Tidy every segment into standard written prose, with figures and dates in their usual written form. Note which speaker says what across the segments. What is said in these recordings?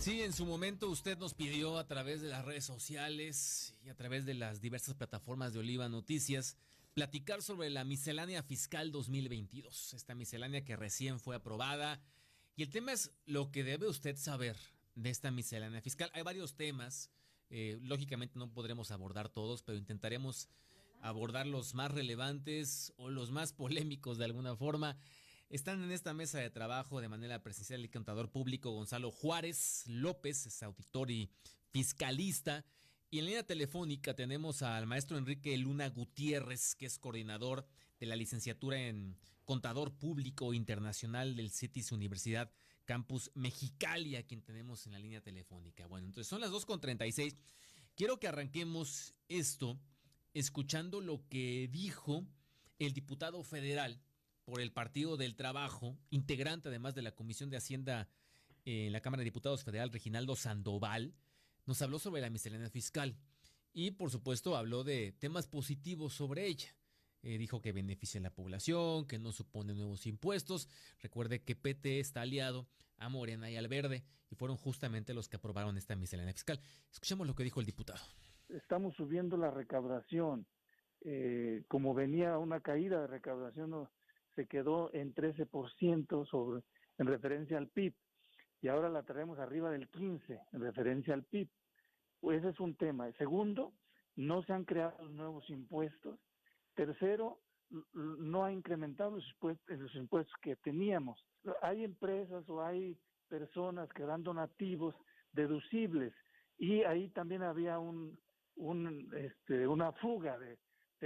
Speaker 1: Sí, en su momento usted nos pidió a través de las redes sociales y a través de las diversas plataformas de Oliva Noticias platicar sobre la miscelánea fiscal 2022, esta miscelánea que recién fue aprobada. Y el tema es lo que debe usted saber de esta miscelánea fiscal. Hay varios temas, lógicamente no podremos abordar todos, pero intentaremos abordar los más relevantes o los más polémicos de alguna forma. Están en esta mesa de trabajo de manera presencial el contador público Gonzalo Juárez López, es auditor y fiscalista. Y en línea telefónica tenemos al maestro Enrique Luna Gutiérrez, que es coordinador de la licenciatura en Contador Público Internacional del CETIS Universidad Campus Mexicali, a quien tenemos en la línea telefónica. Bueno, entonces son las 2:36. Quiero que arranquemos esto escuchando lo que dijo el diputado federal por el Partido del Trabajo, integrante además de la Comisión de Hacienda en la Cámara de Diputados Federal, Reginaldo Sandoval. Nos habló sobre la miscelánea fiscal y por supuesto habló de temas positivos sobre ella. Dijo que beneficia a la población, que no supone nuevos impuestos. Recuerde que PT está aliado a Morena y al Verde y fueron justamente los que aprobaron esta miscelánea fiscal. Escuchemos lo que dijo el diputado.
Speaker 2: Estamos subiendo la recaudación. Como venía una caída de recaudación, se quedó en 13% en referencia al PIB. Y ahora la traemos arriba del 15% en referencia al PIB. Pues ese es un tema. Segundo, no se han creado nuevos impuestos. Tercero, no ha incrementado los impuestos que teníamos. Hay empresas o hay personas que dan donativos deducibles y ahí también había una fuga de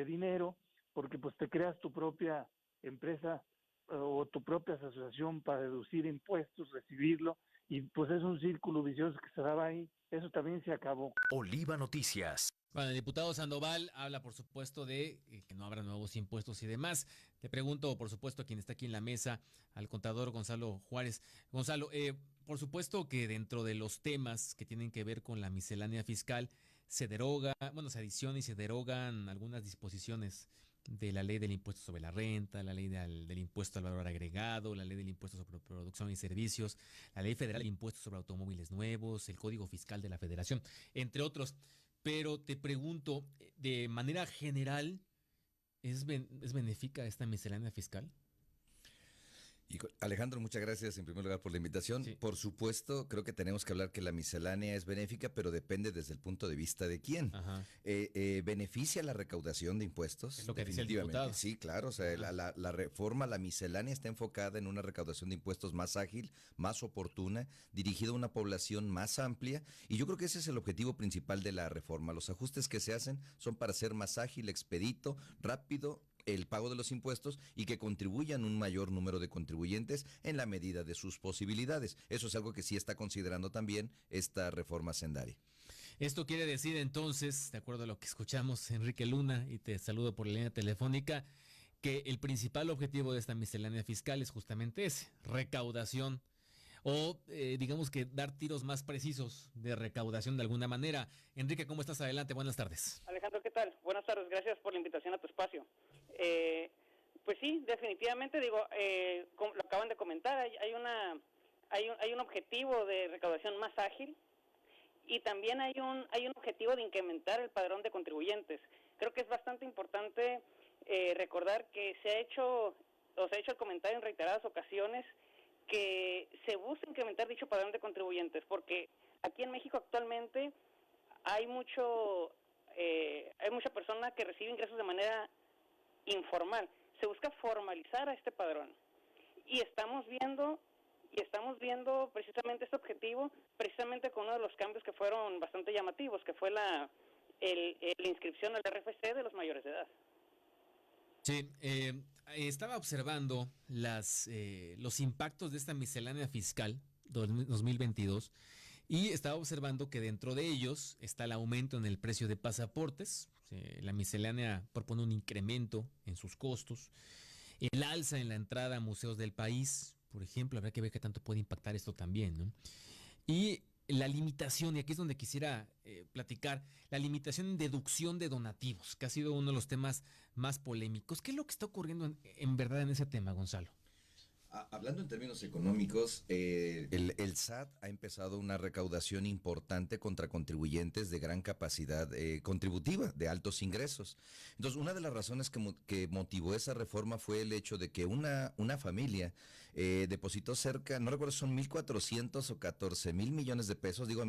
Speaker 2: dinero porque pues te creas tu propia empresa o tu propia asociación para deducir impuestos, recibirlo, y pues es un círculo vicioso que se daba ahí. Eso también se acabó.
Speaker 3: Oliva Noticias.
Speaker 1: Bueno, el diputado Sandoval habla, por supuesto, de que no habrá nuevos impuestos y demás. Le pregunto, por supuesto, a quien está aquí en la mesa, al contador Gonzalo Juárez. Gonzalo, por supuesto que dentro de los temas que tienen que ver con la miscelánea fiscal, se adiciona y se derogan algunas disposiciones de la ley del impuesto sobre la renta, la ley del impuesto al valor agregado, la ley del impuesto sobre producción y servicios, la ley federal del impuesto sobre automóviles nuevos, el código fiscal de la federación, entre otros. Pero te pregunto, de manera general, ¿es benéfica esta miscelánea fiscal?
Speaker 4: Alejandro, muchas gracias en primer lugar por la invitación.
Speaker 1: Sí.
Speaker 4: Por supuesto, creo que tenemos que hablar que la miscelánea es benéfica, pero depende desde el punto de vista de quién. ¿Beneficia la recaudación de impuestos?
Speaker 1: Es lo que dice el diputado.
Speaker 4: Sí, claro. O sea, la reforma, la miscelánea está enfocada en una recaudación de impuestos más ágil, más oportuna, dirigida a una población más amplia. Y yo creo que ese es el objetivo principal de la reforma. Los ajustes que se hacen son para ser más ágil, expedito, rápido el pago de los impuestos y que contribuyan un mayor número de contribuyentes en la medida de sus posibilidades. Eso es algo que sí está considerando también esta reforma hacendaria.
Speaker 1: Esto quiere decir entonces, de acuerdo a lo que escuchamos, Enrique Luna, y te saludo por la línea telefónica, que el principal objetivo de esta miscelánea fiscal es justamente ese, recaudación o digamos que dar tiros más precisos de recaudación de alguna manera. Enrique, ¿cómo estás? Adelante, buenas tardes.
Speaker 5: Alejandro, ¿qué tal? Buenas tardes, gracias por la invitación a tu espacio. Pues sí, definitivamente, como lo acaban de comentar, hay un objetivo de recaudación más ágil y también hay un objetivo de incrementar el padrón de contribuyentes. Creo que es bastante importante recordar que se ha hecho el comentario en reiteradas ocasiones que se busca incrementar dicho padrón de contribuyentes, porque aquí en México actualmente hay mucha persona que recibe ingresos de manera informal. Se busca formalizar a este padrón y estamos viendo precisamente este objetivo, precisamente con uno de los cambios que fueron bastante llamativos, que fue la inscripción al RFC de los mayores de edad.
Speaker 1: Sí, estaba observando los impactos de esta miscelánea fiscal 2022 y estaba observando que dentro de ellos está el aumento en el precio de pasaportes. La miscelánea propone un incremento en sus costos, el alza en la entrada a museos del país, por ejemplo, habrá que ver qué tanto puede impactar esto también, ¿no? Y la limitación, y aquí es donde quisiera platicar, la limitación en deducción de donativos, que ha sido uno de los temas más polémicos. ¿Qué es lo que está ocurriendo en verdad en ese tema, Gonzalo?
Speaker 4: Hablando en términos económicos, el SAT ha empezado una recaudación importante contra contribuyentes de gran capacidad contributiva, de altos ingresos. Entonces, una de las razones que motivó esa reforma fue el hecho de que una familia depositó cerca, no recuerdo, son 1,400 o 14,000 millones de pesos. Digo,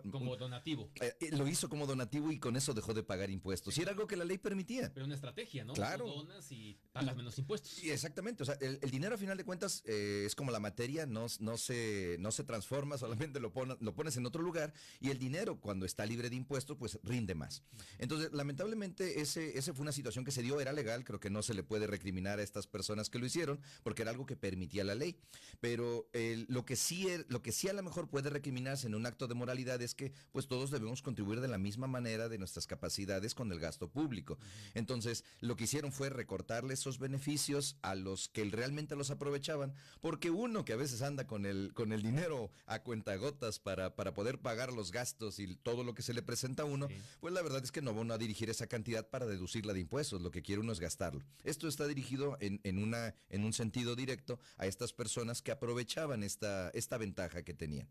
Speaker 1: Como donativo.
Speaker 4: Lo hizo como donativo y con eso dejó de pagar impuestos. Y era algo que la ley permitía.
Speaker 1: Pero una estrategia, ¿no?
Speaker 4: Claro.
Speaker 1: Tú donas y pagas menos impuestos.
Speaker 4: Sí, exactamente. O sea, el dinero a final de cuentas es como la materia, no se transforma, solamente lo pones en otro lugar, y el dinero, cuando está libre de impuestos, pues rinde más. Entonces, lamentablemente, ese fue una situación que se dio, era legal, creo que no se le puede recriminar a estas personas que lo hicieron, porque era algo que permitía la ley. Pero lo que sí a lo mejor puede recriminarse en un acto de moralidad es que pues todos debemos contribuir de la misma manera de nuestras capacidades con el gasto público. Entonces, lo que hicieron fue recortarle esos beneficios a los que realmente los aprovechaban, porque uno que a veces anda con el dinero a cuentagotas para poder pagar los gastos y todo lo que se le presenta a uno, sí, pues la verdad es que no va uno a dirigir esa cantidad para deducirla de impuestos, lo que quiere uno es gastarlo. Esto está dirigido en un sentido directo a estas personas que aprovechaban esta ventaja que tenían.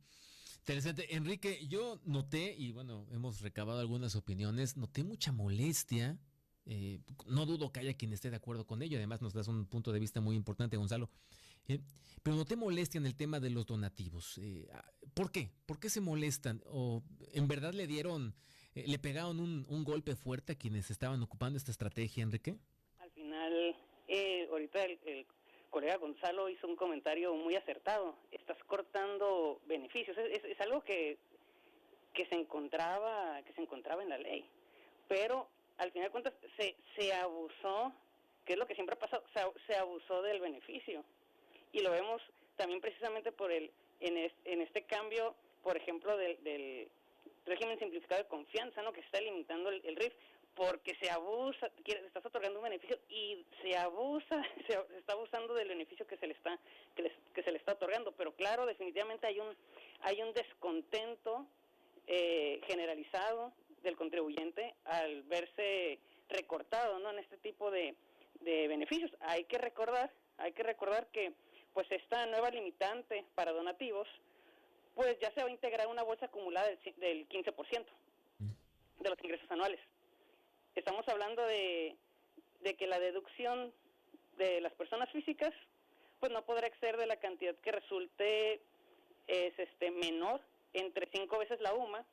Speaker 1: Interesante. Enrique, yo noté, y bueno, hemos recabado algunas opiniones, noté mucha molestia. No dudo que haya quien esté de acuerdo con ello, además nos das un punto de vista muy importante, Gonzalo. Pero noté molestia en el tema de los donativos. ¿Por qué? ¿Por qué se molestan? ¿O en verdad le pegaron un golpe fuerte a quienes estaban ocupando esta estrategia, Enrique?
Speaker 5: Al final, ahorita el colega Gonzalo hizo un comentario muy acertado. Estás cortando beneficios. Es algo que se encontraba en la ley. Pero al final de cuentas se abusó, que es lo que siempre ha pasado, se abusó del beneficio. Y lo vemos también precisamente en este cambio, por ejemplo, del régimen simplificado de confianza, ¿no? Que se está limitando el RIF, porque se abusa, estás otorgando un beneficio y se está abusando del beneficio que se le está otorgando. Pero claro, definitivamente hay un descontento generalizado del contribuyente al verse recortado, ¿no? En este tipo de beneficios. Hay que recordar que pues esta nueva limitante para donativos, pues ya se va a integrar una bolsa acumulada del 15% de los ingresos anuales. Estamos hablando de que la deducción de las personas físicas pues no podrá exceder de la cantidad que resulte menor entre 5 veces la UMA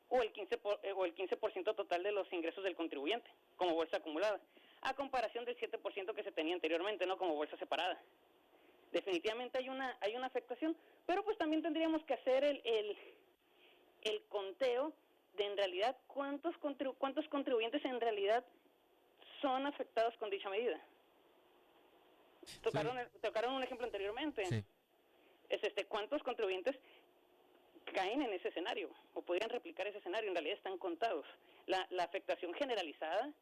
Speaker 5: o el 15% total de los ingresos del contribuyente como bolsa acumulada, a comparación del 7% que se tenía anteriormente, ¿no? Como bolsa separada. Definitivamente hay una afectación, pero pues también tendríamos que hacer el conteo de en realidad cuántos contribuyentes en realidad son afectados con dicha medida. Tocaron un ejemplo anteriormente.
Speaker 1: Sí.
Speaker 5: ¿Cuántos contribuyentes caen en ese escenario o podrían replicar ese escenario? En realidad están contados. La afectación generalizada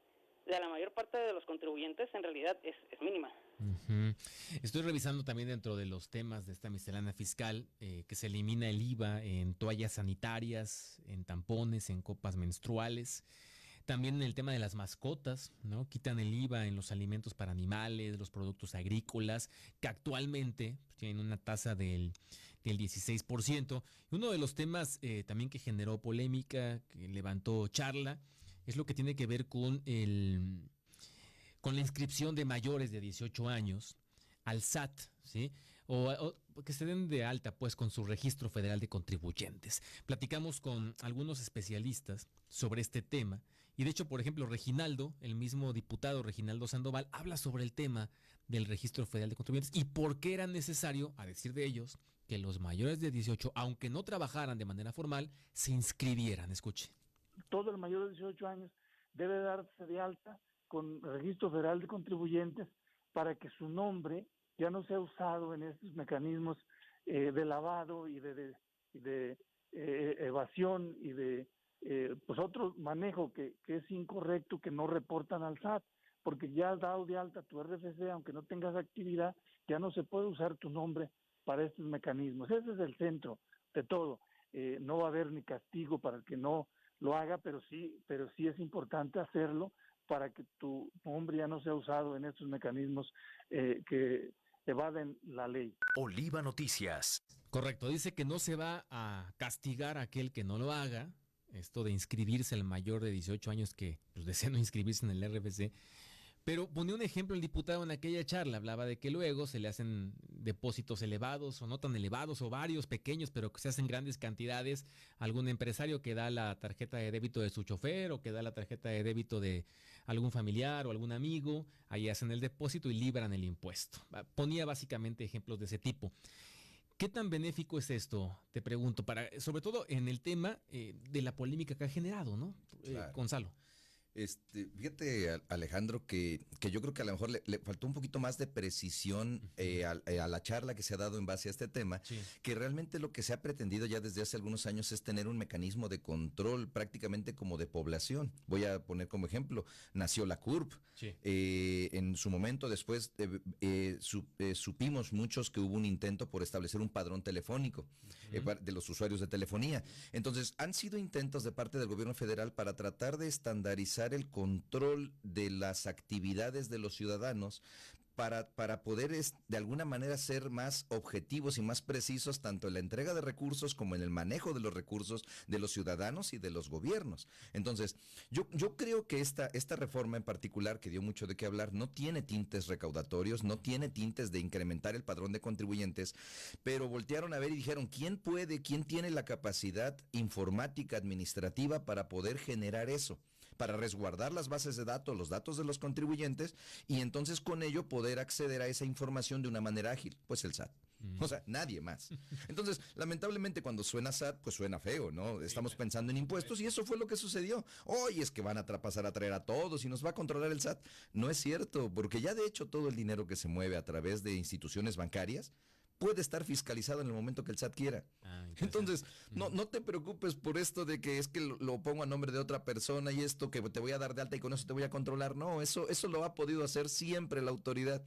Speaker 5: de la mayor parte de los contribuyentes en realidad es mínima.
Speaker 1: Uh-huh. Estoy revisando también dentro de los temas de esta miscelánea fiscal que se elimina el IVA en toallas sanitarias, en tampones, en copas menstruales. También en el tema de las mascotas, ¿no? Quitan el IVA en los alimentos para animales, los productos agrícolas, que actualmente tienen una tasa del 16%. Y uno de los temas también que generó polémica, que levantó charla, es lo que tiene que ver con la inscripción de mayores de 18 años al SAT, ¿sí? O que se den de alta, pues, con su registro federal de contribuyentes. Platicamos con algunos especialistas sobre este tema. Y de hecho, por ejemplo, el mismo diputado Reginaldo Sandoval, habla sobre el tema del registro federal de contribuyentes y por qué era necesario, a decir de ellos, que los mayores de 18, aunque no trabajaran de manera formal, se inscribieran. Escuche.
Speaker 2: Todo el mayor de 18 años debe darse de alta con el registro federal de contribuyentes para que su nombre ya no sea usado en estos mecanismos de lavado y de evasión y de pues otro manejo que es incorrecto, que no reportan al SAT, porque ya has dado de alta tu RFC, aunque no tengas actividad, ya no se puede usar tu nombre para estos mecanismos. Ese es el centro de todo. No va a haber ni castigo para el que no lo haga, pero sí es importante hacerlo para que tu nombre ya no sea usado en estos mecanismos que evaden la ley.
Speaker 3: Oliva Noticias.
Speaker 1: Correcto, dice que no se va a castigar a aquel que no lo haga. Esto de inscribirse al mayor de 18 años que pues, desea no inscribirse en el RFC. Pero ponía un ejemplo el diputado en aquella charla, hablaba de que luego se le hacen depósitos elevados o no tan elevados o varios pequeños, pero que se hacen grandes cantidades. Algún empresario que da la tarjeta de débito de su chofer o que da la tarjeta de débito de algún familiar o algún amigo, ahí hacen el depósito y libran el impuesto. Ponía básicamente ejemplos de ese tipo. ¿Qué tan benéfico es esto? Te pregunto, sobre todo en el tema de la polémica que ha generado, ¿no?
Speaker 4: Claro.
Speaker 1: Gonzalo.
Speaker 4: Fíjate, Alejandro, que yo creo que a lo mejor le faltó un poquito más de precisión a la charla que se ha dado en base a este tema,
Speaker 1: Sí.
Speaker 4: que realmente lo que se ha pretendido ya desde hace algunos años es tener un mecanismo de control prácticamente como de población. Voy a poner como ejemplo, nació la CURP.
Speaker 1: Sí.
Speaker 4: En su momento después supimos muchos que hubo un intento por establecer un padrón telefónico de los usuarios de telefonía. Entonces, han sido intentos de parte del gobierno federal para tratar de estandarizar el control de las actividades de los ciudadanos para poder de alguna manera ser más objetivos y más precisos tanto en la entrega de recursos como en el manejo de los recursos de los ciudadanos y de los gobiernos. Entonces, yo creo que esta reforma en particular, que dio mucho de qué hablar, no tiene tintes recaudatorios, no tiene tintes de incrementar el padrón de contribuyentes, pero voltearon a ver y dijeron, quién tiene la capacidad informática administrativa para poder generar eso, para resguardar las bases de datos, los datos de los contribuyentes, y entonces con ello poder acceder a esa información de una manera ágil? Pues el SAT. O sea, nadie más. Entonces, lamentablemente cuando suena SAT, pues suena feo, ¿no? Estamos pensando en impuestos y eso fue lo que sucedió. Oye, es que van a pasar a traer a todos y nos va a controlar el SAT. No es cierto, porque ya de hecho todo el dinero que se mueve a través de instituciones bancarias puede estar fiscalizado en el momento que el SAT quiera. Entonces, no te preocupes por esto de que es que lo pongo a nombre de otra persona y esto que te voy a dar de alta y con eso te voy a controlar. No, eso lo ha podido hacer siempre la autoridad.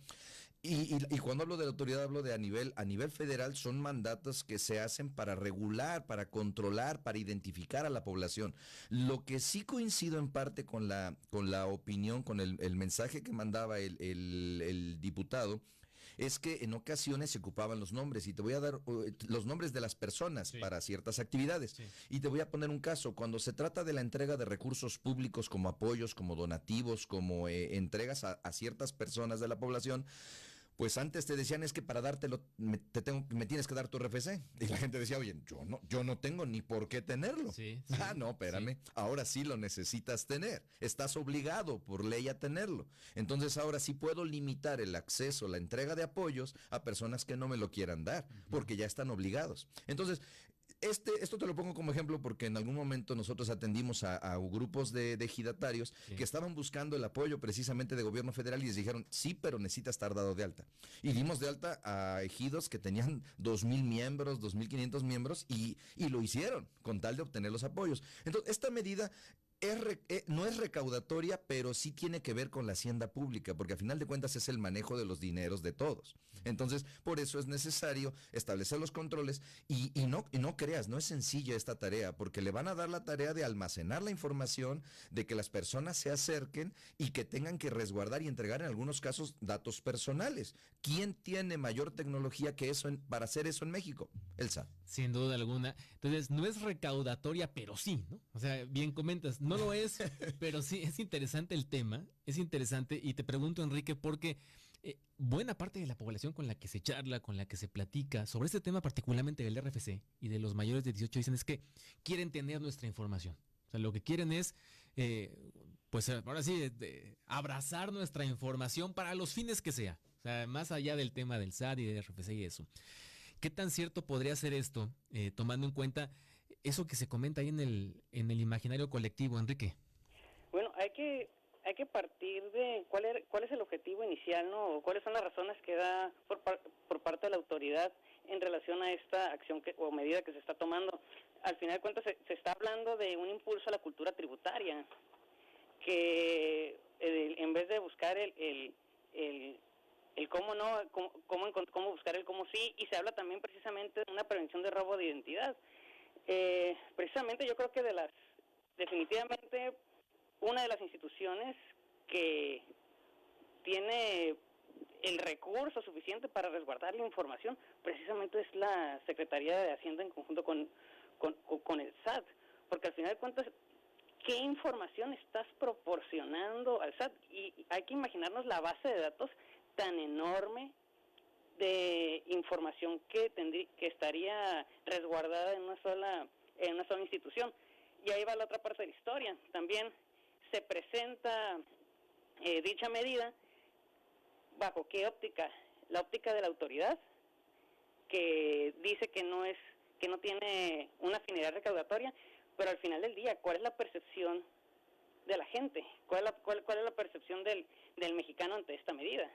Speaker 4: Y cuando hablo de la autoridad, hablo de a nivel federal. Son mandatos que se hacen para regular, para controlar, para identificar a la población. Lo que sí coincido en parte con la opinión, con el mensaje que mandaba el diputado, es que en ocasiones se ocupaban los nombres, y te voy a dar los nombres de las personas para ciertas actividades. Sí. Y te voy a poner un caso. Cuando se trata de la entrega de recursos públicos como apoyos, como donativos, como entregas a ciertas personas de la población, pues antes te decían, es que para dártelo me tienes que dar tu RFC. Y la gente decía, oye, yo no tengo ni por qué tenerlo. Sí, sí, no, espérame. Sí. Ahora sí lo necesitas tener. Estás obligado por ley a tenerlo. Entonces ahora sí puedo limitar el acceso, la entrega de apoyos a personas que no me lo quieran dar, porque ya están obligados. Entonces, esto te lo pongo como ejemplo porque en algún momento nosotros atendimos a grupos de ejidatarios que estaban buscando el apoyo precisamente de gobierno federal y les dijeron, sí, pero necesita estar dado de alta. Y dimos de alta a ejidos que tenían 2,000 miembros, 2,500 miembros y lo hicieron con tal de obtener los apoyos. Entonces, esta medida no es recaudatoria, pero sí tiene que ver con la hacienda pública, porque a final de cuentas es el manejo de los dineros de todos. Entonces, por eso es necesario establecer los controles y no creas, no es sencilla esta tarea, porque le van a dar la tarea de almacenar la información, de que las personas se acerquen y que tengan que resguardar y entregar en algunos casos datos personales. ¿Quién tiene mayor tecnología que eso para hacer eso en México? El SAT.
Speaker 1: Sin duda alguna. Entonces, no es recaudatoria, pero sí, ¿no? O sea, bien comentas, no lo es, pero sí, es interesante el tema, es interesante, y te pregunto, Enrique, porque buena parte de la población con la que se charla, con la que se platica sobre este tema, particularmente del RFC y de los mayores de 18, dicen es que quieren tener nuestra información. O sea, lo que quieren es, pues ahora sí, abrazar nuestra información para los fines que sea. O sea, más allá del tema del SAT y del RFC y eso. ¿Qué tan cierto podría ser esto, tomando en cuenta eso que se comenta ahí en el imaginario colectivo, Enrique?
Speaker 5: Bueno, hay que partir de cuál es el objetivo inicial, ¿no? O cuáles son las razones que da por parte de la autoridad en relación a esta acción o medida que se está tomando. Al final de cuentas se está hablando de un impulso a la cultura tributaria, que en vez de buscar el cómo no, cómo buscar el cómo sí, y se habla también precisamente de una prevención de robo de identidad. Precisamente yo creo que definitivamente una de las instituciones que tiene el recurso suficiente para resguardar la información, precisamente es la Secretaría de Hacienda en conjunto con el SAT, porque al final de cuentas, ¿qué información estás proporcionando al SAT? Y hay que imaginarnos la base de datos tan enorme de información que estaría resguardada en una sola institución. Y ahí va la otra parte de la historia. También se presenta dicha medida bajo qué óptica, la óptica de la autoridad, que dice que no tiene una afinidad recaudatoria, pero al final del día, ¿cuál es la percepción de la gente? ¿Cuál es la percepción del mexicano ante esta medida?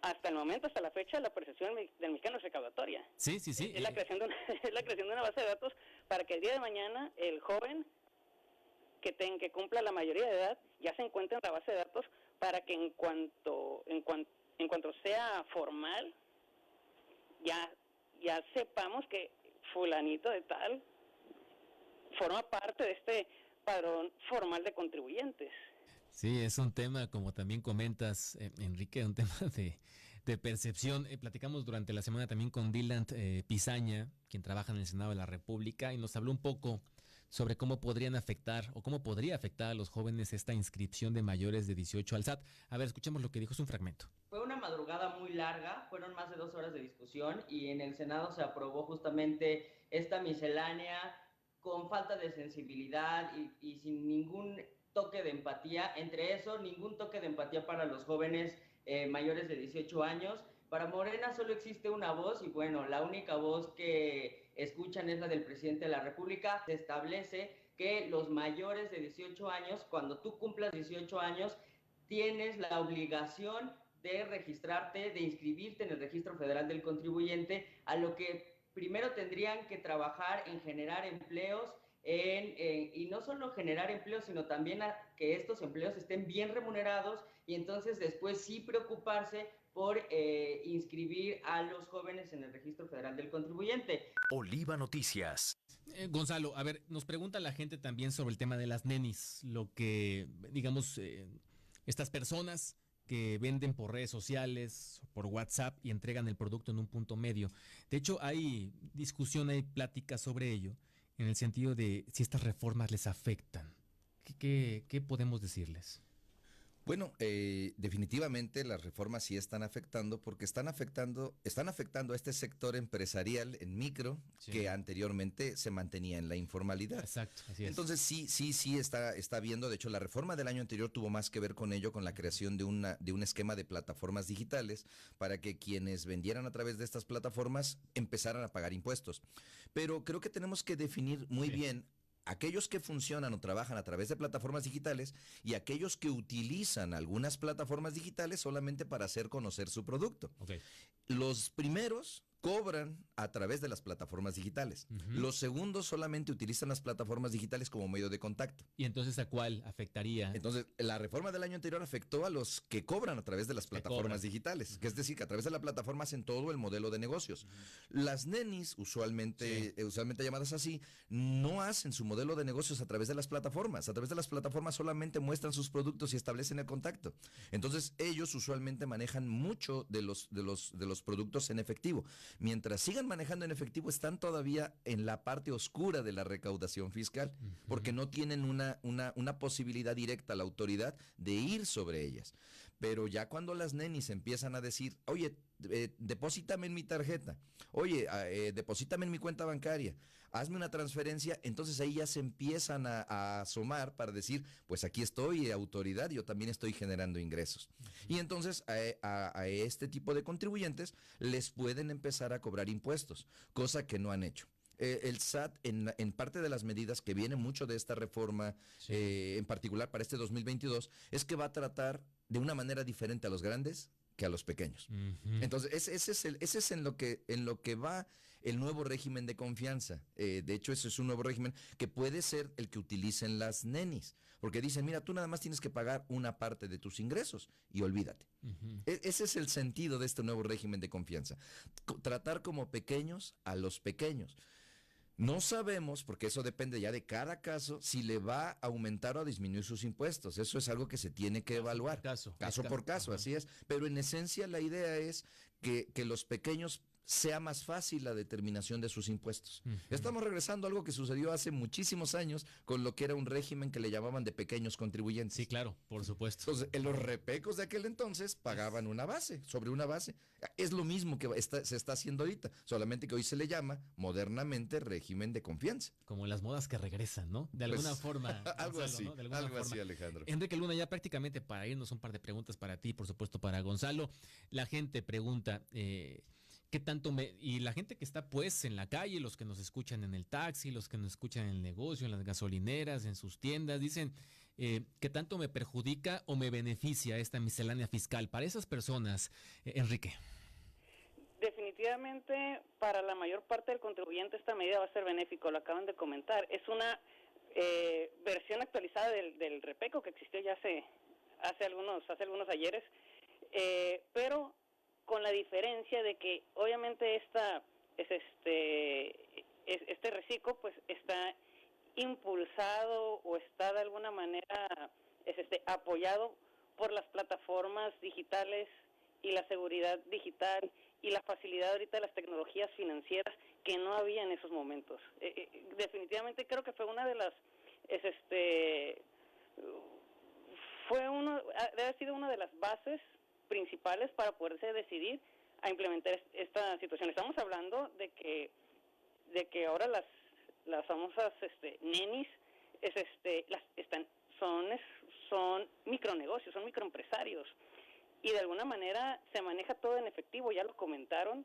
Speaker 5: Hasta el momento, hasta la fecha, la percepción del mexicano es recaudatoria.
Speaker 1: Sí.
Speaker 5: Es la creación de una base de datos para que el día de mañana el joven que cumpla la mayoría de edad ya se encuentre en la base de datos, para que en cuanto sea formal, ya sepamos que fulanito de tal forma parte de este padrón formal de contribuyentes.
Speaker 1: Sí, es un tema, como también comentas, Enrique, un tema de percepción. Platicamos durante la semana también con Dylan Pizaña, quien trabaja en el Senado de la República, y nos habló un poco sobre cómo podrían afectar o cómo podría afectar a los jóvenes esta inscripción de mayores de 18 al SAT. A ver, escuchemos lo que dijo, es un fragmento.
Speaker 3: Fue una madrugada muy larga, fueron más de 2 horas de discusión y en el Senado se aprobó justamente esta miscelánea con falta de sensibilidad y sin ningún toque de empatía. Entre eso, ningún toque de empatía para los jóvenes mayores de 18 años. Para Morena solo existe una voz y bueno, la única voz que escuchan es la del presidente de la República. Se establece que los mayores de 18 años, cuando tú cumplas 18 años, tienes la obligación de registrarte, de inscribirte en el Registro Federal del Contribuyente, a lo que primero tendrían que trabajar en generar empleos, y no solo generar empleos, sino también que estos empleos estén bien remunerados y entonces después sí preocuparse por inscribir a los jóvenes en el Registro Federal del Contribuyente.
Speaker 6: Oliva Noticias.
Speaker 1: Gonzalo, a ver, nos pregunta la gente también sobre el tema de las nenis, lo que, digamos, estas personas que venden por redes sociales, por WhatsApp y entregan el producto en un punto medio. De hecho, hay discusión, hay plática sobre ello, en el sentido de si estas reformas les afectan. ¿Qué podemos decirles?
Speaker 4: Bueno, definitivamente las reformas sí están afectando porque están afectando a este sector empresarial en micro, sí, que anteriormente se mantenía en la informalidad.
Speaker 1: Exacto, así es. Entonces
Speaker 4: sí está viendo. De hecho, la reforma del año anterior tuvo más que ver con ello, con la creación de un esquema de plataformas digitales para que quienes vendieran a través de estas plataformas empezaran a pagar impuestos. Pero creo que tenemos que definir muy bien aquellos que funcionan o trabajan a través de plataformas digitales y aquellos que utilizan algunas plataformas digitales solamente para hacer conocer su producto.
Speaker 1: Okay.
Speaker 4: Los primeros cobran a través de las plataformas digitales. Los segundos solamente utilizan las plataformas digitales como medio de contacto.
Speaker 1: ¿Y entonces a cuál afectaría?
Speaker 4: Entonces, la reforma del año anterior afectó a los que cobran a través de las plataformas digitales, que es decir, que a través de la plataforma hacen todo el modelo de negocios. Las nenis, usualmente llamadas así, no hacen su modelo de negocios a través de las plataformas. A través de las plataformas solamente muestran sus productos y establecen el contacto. Entonces, ellos usualmente manejan mucho de los productos en efectivo. Mientras sigan manejando en efectivo, están todavía en la parte oscura de la recaudación fiscal, porque no tienen una posibilidad directa a la autoridad de ir sobre ellas. Pero ya cuando las nenis empiezan a decir, oye, deposítame en mi tarjeta, oye, deposítame en mi cuenta bancaria, hazme una transferencia, entonces ahí ya se empiezan a asomar para decir, pues aquí estoy, autoridad, yo también estoy generando ingresos. Y entonces a este tipo de contribuyentes les pueden empezar a cobrar impuestos, cosa que no han hecho. El SAT, en parte de las medidas que viene mucho de esta reforma, en particular para este 2022, es que va a tratar de una manera diferente a los grandes que a los pequeños. Entonces, ese es en lo que va el nuevo régimen de confianza. De hecho, ese es un nuevo régimen que puede ser el que utilicen las nenis, porque dicen, mira, tú nada más tienes que pagar una parte de tus ingresos y olvídate. Ese es el sentido de este nuevo régimen de confianza. Tratar como pequeños a los pequeños. No sabemos, porque eso depende ya de cada caso, si le va a aumentar o a disminuir sus impuestos. Eso es algo que se tiene que evaluar.
Speaker 1: Caso
Speaker 4: Por caso,
Speaker 1: ajá.
Speaker 4: así es. Pero en esencia la idea es que los pequeños sea más fácil la determinación de sus impuestos. Estamos regresando a algo que sucedió hace muchísimos años con lo que era un régimen que le llamaban de pequeños contribuyentes.
Speaker 1: Sí, claro, por supuesto.
Speaker 4: Entonces, los repecos de aquel entonces pagaban una base, sobre una base. Es lo mismo que se está haciendo ahorita, solamente que hoy se le llama modernamente régimen de confianza.
Speaker 1: Como las modas que regresan, ¿no? De alguna
Speaker 4: Pues,
Speaker 1: forma.
Speaker 4: algo
Speaker 1: Gonzalo,
Speaker 4: así,
Speaker 1: ¿no? De alguna
Speaker 4: algo
Speaker 1: forma.
Speaker 4: así, Alejandro.
Speaker 1: Enrique Luna, ya prácticamente para irnos, un par de preguntas para ti, por supuesto para Gonzalo. La gente pregunta, ¿qué tanto y la gente que está pues en la calle, los que nos escuchan en el taxi, los que nos escuchan en el negocio, en las gasolineras, en sus tiendas, dicen, ¿qué tanto me perjudica o me beneficia esta miscelánea fiscal? Para esas personas, Enrique.
Speaker 5: Definitivamente, para la mayor parte del contribuyente esta medida va a ser benéfico, lo acaban de comentar. Es una versión actualizada del repeco que existió ya hace algunos ayeres, pero con la diferencia de que obviamente este reciclo pues está impulsado o está de alguna manera apoyado por las plataformas digitales y la seguridad digital y la facilidad ahorita de las tecnologías financieras que no había en esos momentos. Definitivamente creo que fue una de las debe haber sido una de las bases principales para poderse decidir a implementar esta situación. Estamos hablando de que ahora las famosas nenis son micronegocios, son microempresarios, y de alguna manera se maneja todo en efectivo, ya lo comentaron,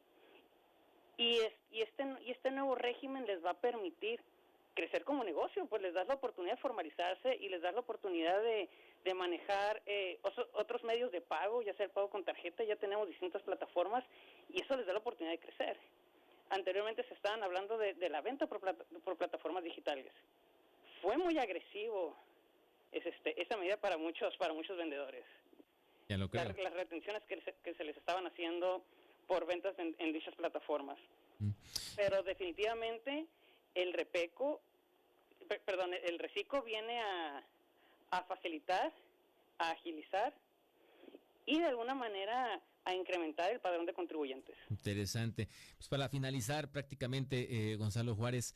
Speaker 5: y este nuevo régimen les va a permitir crecer como negocio, pues les das la oportunidad de formalizarse y les das la oportunidad de manejar otros medios de pago, ya sea el pago con tarjeta. Ya tenemos distintas plataformas y eso les da la oportunidad de crecer. Anteriormente se estaban hablando de la venta por plataformas digitales. Fue muy agresivo esa medida para muchos vendedores.
Speaker 1: Ya lo creo.
Speaker 5: Las retenciones que se les estaban haciendo por ventas en dichas plataformas. Pero definitivamente el reciclo viene a facilitar, a agilizar y de alguna manera a incrementar el padrón de contribuyentes.
Speaker 1: Interesante. Pues para finalizar prácticamente, Gonzalo Juárez,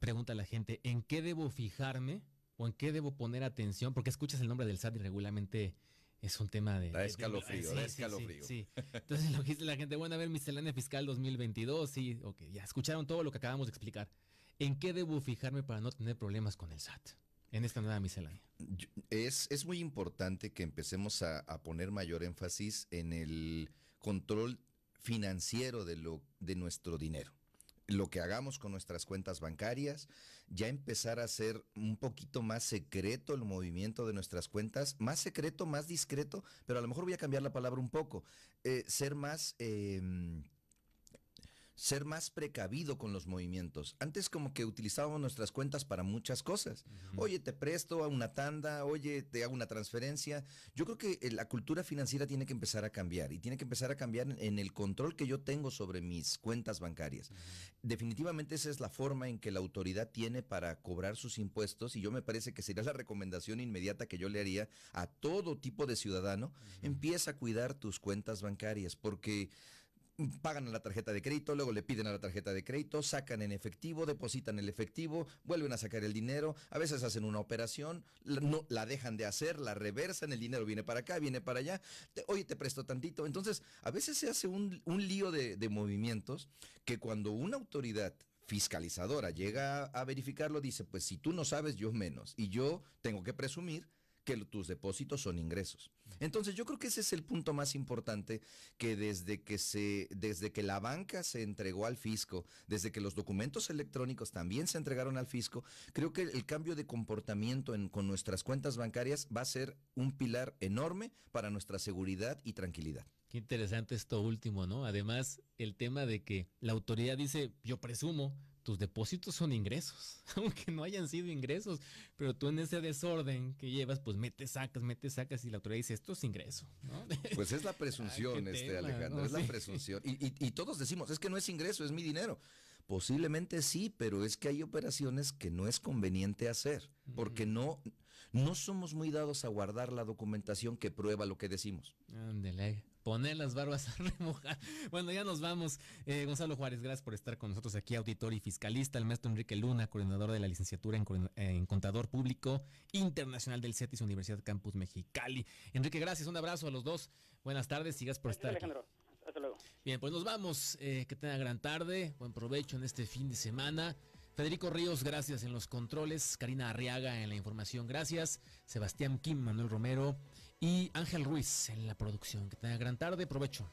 Speaker 1: pregunta a la gente, ¿en qué debo fijarme o en qué debo poner atención? Porque escuchas el nombre del SAT y regularmente es un tema de...
Speaker 4: Da escalofrío, da escalofrío.
Speaker 1: Sí. Entonces lo que dice la gente, bueno, a ver, miscelánea fiscal 2022, sí, ok, ya escucharon todo lo que acabamos de explicar. ¿En qué debo fijarme para no tener problemas con el SAT en esta nueva miscelánea?
Speaker 4: Es muy importante que empecemos a poner mayor énfasis en el control financiero de nuestro dinero. Lo que hagamos con nuestras cuentas bancarias, ya empezar a hacer un poquito más secreto el movimiento de nuestras cuentas, más secreto, más discreto, pero a lo mejor voy a cambiar la palabra un poco, ser más precavido con los movimientos. Antes como que utilizábamos nuestras cuentas para muchas cosas. Oye, te presto a una tanda, oye, te hago una transferencia. Yo creo que la cultura financiera tiene que empezar a cambiar y tiene que empezar a cambiar en el control que yo tengo sobre mis cuentas bancarias. Definitivamente esa es la forma en que la autoridad tiene para cobrar sus impuestos y yo me parece que sería la recomendación inmediata que yo le haría a todo tipo de ciudadano. Empieza a cuidar tus cuentas bancarias porque pagan a la tarjeta de crédito, luego le piden a la tarjeta de crédito, sacan en efectivo, depositan el efectivo, vuelven a sacar el dinero, a veces hacen una operación, no la dejan de hacer, la reversan, el dinero viene para acá, viene para allá, oye, te presto tantito. Entonces, a veces se hace un lío de movimientos que cuando una autoridad fiscalizadora llega a verificarlo, dice, pues si tú no sabes, yo menos, y yo tengo que presumir que tus depósitos son ingresos. Entonces yo creo que ese es el punto más importante, que desde que la banca se entregó al fisco, desde que los documentos electrónicos también se entregaron al fisco, creo que el cambio de comportamiento con nuestras cuentas bancarias va a ser un pilar enorme para nuestra seguridad y tranquilidad.
Speaker 1: Qué interesante esto último, ¿no? Además, el tema de que la autoridad dice, yo presumo, tus depósitos son ingresos, aunque no hayan sido ingresos, pero tú en ese desorden que llevas, pues metes, sacas, y la autoridad dice, esto es ingreso, ¿no?
Speaker 4: Pues es la presunción,
Speaker 1: tema,
Speaker 4: Alejandro,
Speaker 1: ¿no?
Speaker 4: es la
Speaker 1: Sí.
Speaker 4: presunción. Y todos decimos, es que no es ingreso, es mi dinero. Posiblemente sí, pero es que hay operaciones que no es conveniente hacer, porque no somos muy dados a guardar la documentación que prueba lo que decimos.
Speaker 1: Ándele, poner las barbas a remojar. Bueno, ya nos vamos. Gonzalo Juárez, gracias por estar con nosotros aquí, auditor y fiscalista. El maestro Enrique Luna, coordinador de la licenciatura en Contador Público Internacional del CETIS Universidad Campus Mexicali. Enrique, gracias, un abrazo a los dos. Buenas tardes, sigas por estar
Speaker 5: Alejandro.
Speaker 1: aquí.
Speaker 5: Hasta luego.
Speaker 1: Bien, pues nos vamos. Que tenga gran tarde, buen provecho en este fin de semana. Federico Ríos, gracias en los controles. Karina Arriaga en la información, gracias. Sebastián Kim, Manuel Romero y Ángel Ruiz en la producción. Que tenga gran tarde, provecho.